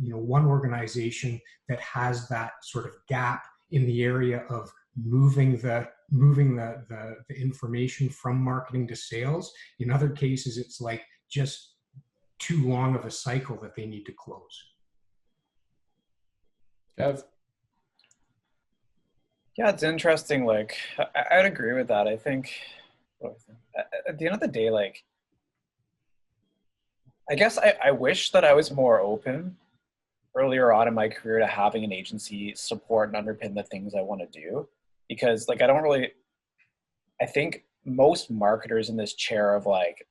one organization that has that sort of gap in the area of moving the information from marketing to sales. In other cases, it's like just too long of a cycle that they need to close. Kev? Yeah, it's interesting. Like, I'd agree with that. I think at the end of the day, like, I guess I wish that I was more open earlier on in my career to having an agency support and underpin the things I want to do. Because, like, I think most marketers in this chair of, like,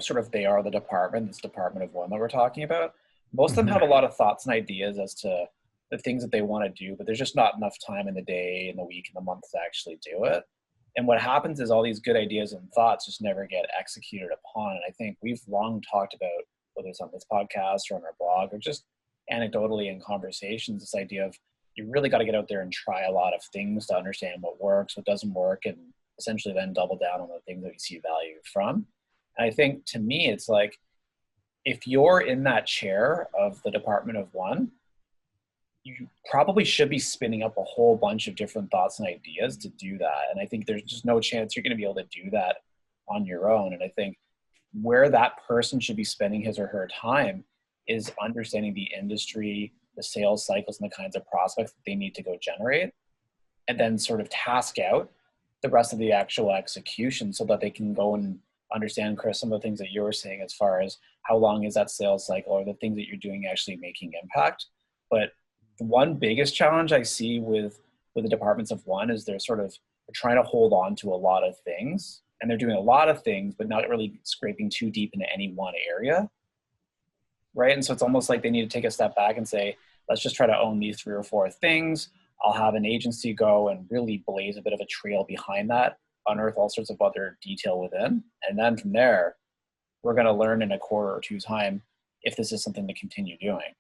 sort of they are the department, this department of one that we're talking about, most of them have a lot of thoughts and ideas as to the things that they want to do, but there's just not enough time in the day, in the week, in the month to actually do it. And what happens is all these good ideas and thoughts just never get executed upon. And I think we've long talked about, whether it's on this podcast or on our blog or just anecdotally in conversations, this idea of you really got to get out there and try a lot of things to understand what works, what doesn't work, and essentially then double down on the things that you see value from. And I think to me, it's like, if you're in that chair of the department of one, you probably should be spinning up a whole bunch of different thoughts and ideas to do that. And I think there's just no chance you're going to be able to do that on your own. And I think where that person should be spending his or her time is understanding the industry, the sales cycles, and the kinds of prospects that they need to go generate, and then sort of task out the rest of the actual execution so that they can go and understand, Chris, some of the things that you were saying as far as how long is that sales cycle or the things that you're doing actually making impact. But the one biggest challenge I see with the departments of one is they're trying to hold on to a lot of things, and they're doing a lot of things, but not really scraping too deep into any one area. Right. And so it's almost like they need to take a step back and say, let's just try to own these 3 or 4 things. I'll have an agency go and really blaze a bit of a trail behind that, unearth all sorts of other detail within. And then from there, we're going to learn in a quarter or two time if this is something to continue doing.